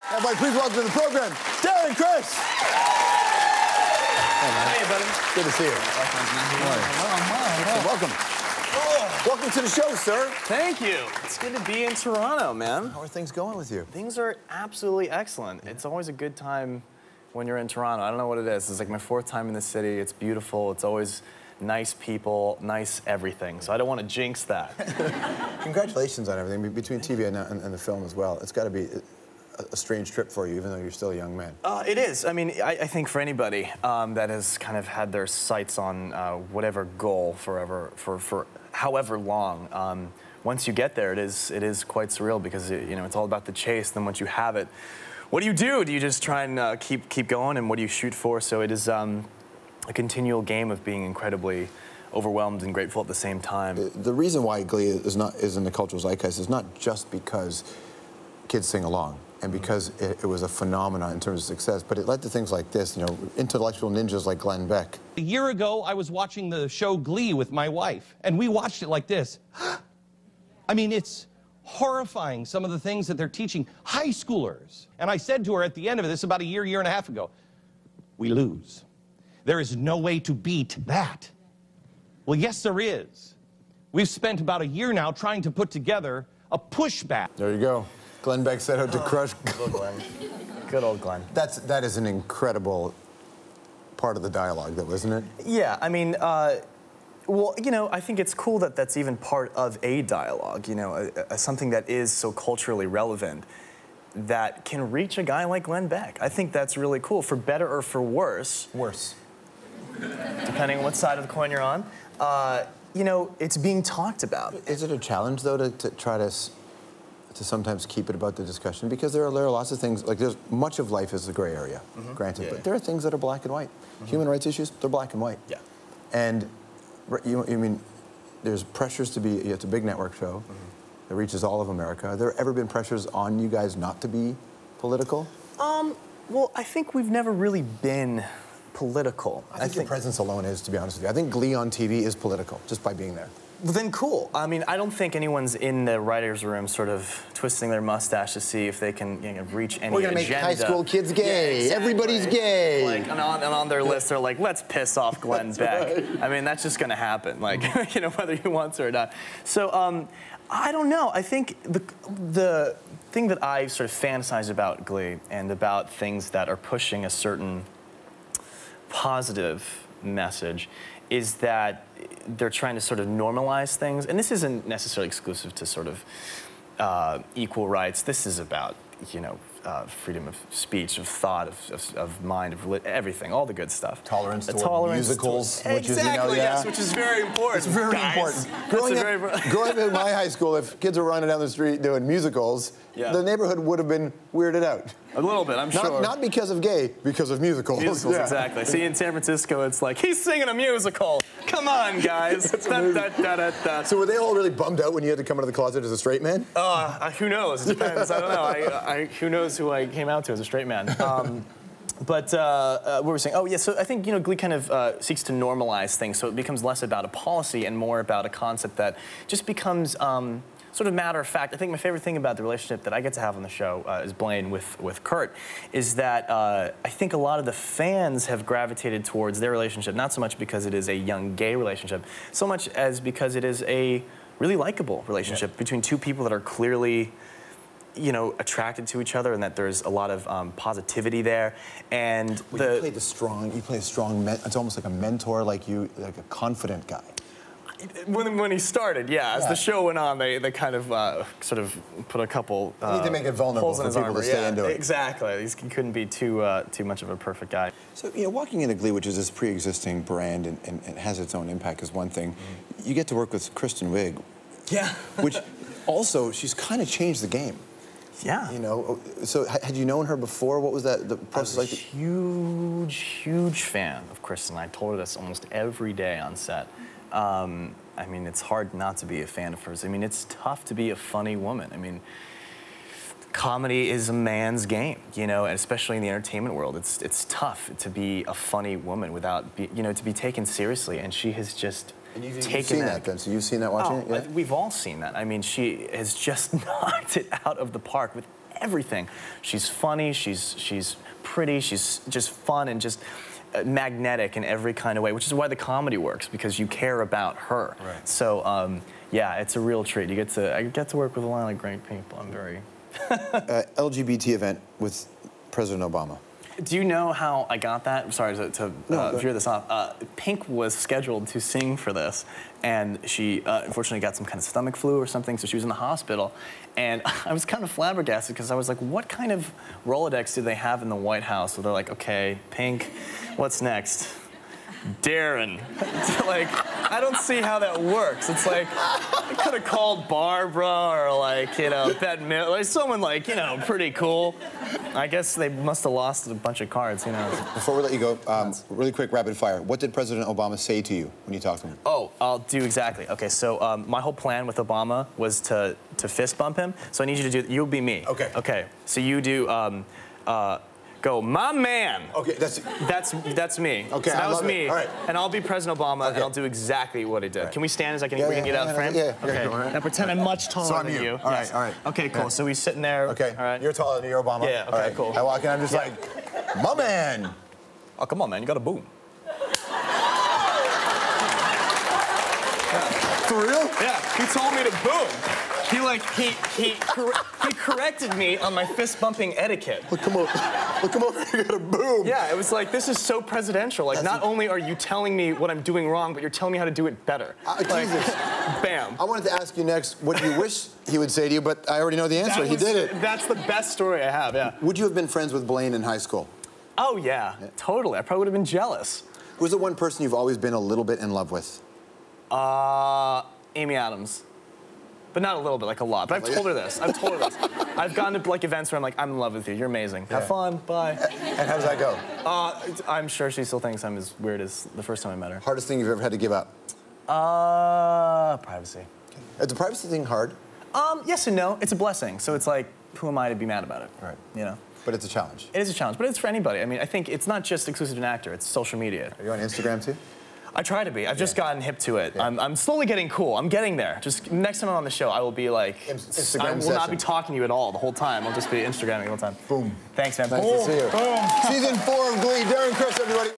Everybody, please welcome to the program, Darren Criss. Hey, buddy. Good to see you. Welcome. Welcome to the show, sir. Thank you. It's good to be in Toronto, man. How are things going with you? Things are absolutely excellent. It's always a good time when you're in Toronto. I don't know what it is. It's like my 4th time in the city. It's beautiful. It's always nice people, nice everything. So I don't want to jinx that. Congratulations on everything, between TV and the film as well. It's got to be a strange trip for you, even though you're still a young man. It is. I mean, I think for anybody that has kind of had their sights on whatever goal for however long, once you get there, it is quite surreal because it's all about the chase. Then once you have it, what do you do? Do you just try and keep going? And what do you shoot for? So it is a continual game of being incredibly overwhelmed and grateful at the same time. The reason why Glee is in the cultural zeitgeist is not just because kids sing along and because it was a phenomenon in terms of success, but it led to things like this, intellectual ninjas like Glenn Beck. A year ago, I was watching the show Glee with my wife, and we watched it like this. I mean, it's horrifying, some of the things that they're teaching high schoolers. And I said to her at the end of it, this about a year and a half ago, we lose. There is no way to beat that. Well, yes, there is. We've spent about a year now trying to put together a pushback. There you go. Glenn Beck set out to crush. Good old Glenn. Good old Glenn. That is an incredible part of the dialogue, though, isn't it? Yeah, I mean, well, I think it's cool that that's even part of a dialogue, something that is so culturally relevant that can reach a guy like Glenn Beck. I think that's really cool, for better or for worse. Worse. Depending on what side of the coin you're on. It's being talked about. Is it a challenge, though, to try to sometimes keep it about the discussion? Because there are lots of things, like much of life is a gray area, granted, but there are things that are black and white. Human rights issues, they're black and white. Yeah. And there's pressures to be, it's a big network show that reaches all of America. Have there ever been pressures on you guys not to be political? Well, I think we've never really been political. I think your presence alone is, to be honest with you. I think Glee on TV is political, just by being there. Well, then cool. I mean, I don't think anyone's in the writer's room sort of twisting their mustache to see if they can reach any agenda. We're going to make high school kids gay. Yeah, exactly. Everybody's gay. Like, and on their list, they're like, let's piss off Glenn Beck. Right. I mean, that's just going to happen, like, whether you want to or not. So, I don't know. I think the thing that I sort of fantasize about Glee and about things that are pushing a certain positive message is that they're trying to sort of normalize things. And this isn't necessarily exclusive to sort of equal rights. This is about, freedom of speech, of thought, of mind, of everything, all the good stuff. Tolerance toward musicals. Exactly, yes, which is very important. It's very important. Growing up in my high school, if kids were running down the street doing musicals, the neighborhood would have been weirded out. A little bit, I'm sure. Not because of gay, because of musicals. Musicals, exactly. See, in San Francisco, it's like, he's singing a musical. Come on, guys. So were they all really bummed out when you had to come out of the closet as a straight man? Who knows? It depends. I don't know. Who knows who I came out to as a straight man. But what were we saying? Oh, yeah, so I think, Glee kind of seeks to normalize things, so it becomes less about a policy and more about a concept that just becomes sort of matter of fact. I think my favorite thing about the relationship that I get to have on the show is Blaine with Kurt, is that I think a lot of the fans have gravitated towards their relationship, not so much because it is a young gay relationship, so much as because it is a really likable relationship between two people that are clearly attracted to each other, and that there's a lot of positivity there. And you play a strong, it's almost like a mentor, like a confident guy. When he started, as the show went on, they kind of sort of put a couple you need to make it vulnerable for people to stay into it. Exactly. He couldn't be too much of a perfect guy. So, walking into Glee, which is this pre-existing brand and has its own impact, is one thing. You get to work with Kristen Wiig. Yeah. Which also, she's kind of changed the game. Yeah. So had you known her before? What was the process like? I was a huge fan of Kristen. I told her this almost every day on set. I mean, it's hard not to be a fan of hers. I mean, it's tough to be a funny woman. I mean, comedy is a man's game, and especially in the entertainment world, it's tough to be a funny woman without, to be taken seriously. And she has just you've seen that then? So you've seen that watching it? Yeah? We've all seen that. I mean, she has just knocked it out of the park with everything. She's funny, she's pretty, she's just fun and just magnetic in every kind of way, which is why the comedy works, because you care about her. Right. So, yeah, it's a real treat. I get to work with a lot of great people. I'm very... LGBT event with President Obama. Do you know how I got that? I'm sorry to veer this off. Pink was scheduled to sing for this, and she unfortunately got some kind of stomach flu or something, so she was in the hospital. And I was kind of flabbergasted because I was like, what kind of Rolodex do they have in the White House? So they're like, okay, Pink, what's next? Darren. Like, I don't see how that works. It's like, I could have called Barbara or like, you know, Bette Midler, like someone like, you know, pretty cool. I guess they must have lost a bunch of cards, you know. Before we let you go, really quick, rapid fire. What did President Obama say to you when you talked to him? Oh, I'll do exactly. Okay, so my whole plan with Obama was to fist bump him. So I need you to do, you'll be me. Okay. Okay, so you do, go, my man. Okay, that's me. Okay, so that was love me. All right. And I'll be President Obama, and I'll do exactly what he did. Right. Can we stand as I can? We can get out of frame. Yeah. Okay. Right. Now pretend I'm much taller than you. All right. All right. Okay, cool. Yeah. So we sitting there. Okay. All right. You're taller than you're Obama. Yeah. Okay. All right. Cool. I walk in. I'm just like, my man. Oh, come on, man. You got a boom. For real? Yeah. He told me to boom. He corrected me on my fist bumping etiquette. Look, come over. Look, come over. You got a boom. Yeah, it was like, this is so presidential. Like, not only are you telling me what I'm doing wrong, but you're telling me how to do it better. Like, Jesus. Bam. I wanted to ask you next what you wish he would say to you, but I already know the answer. He did it. That's the best story I have, yeah. Would you have been friends with Blaine in high school? Oh, yeah. Totally. I probably would have been jealous. Who's the one person you've always been a little bit in love with? Amy Adams. But not a little bit, like a lot. But I've told her this. I've gone to like events where I'm like, I'm in love with you. You're amazing. Have fun. Bye. And how does that go? I'm sure she still thinks I'm as weird as the first time I met her. Hardest thing you've ever had to give up? Privacy. Is the privacy thing hard? Yes and no. It's a blessing. So it's like, who am I to be mad about it? Right. You know? But it's a challenge. It is a challenge, but it's for anybody. I mean, I think it's not just exclusive to an actor. It's social media. Are you on Instagram too? I try to be. I've just gotten hip to it. Yeah. I'm slowly getting cool. I'm getting there. Just next time I'm on the show, I will be like, Instagram I will not be talking to you at all the whole time. I'll just be Instagramming the whole time. Boom. Thanks, man. Nice to see you. Boom. Season 4 of Glee. Darren Criss, everybody.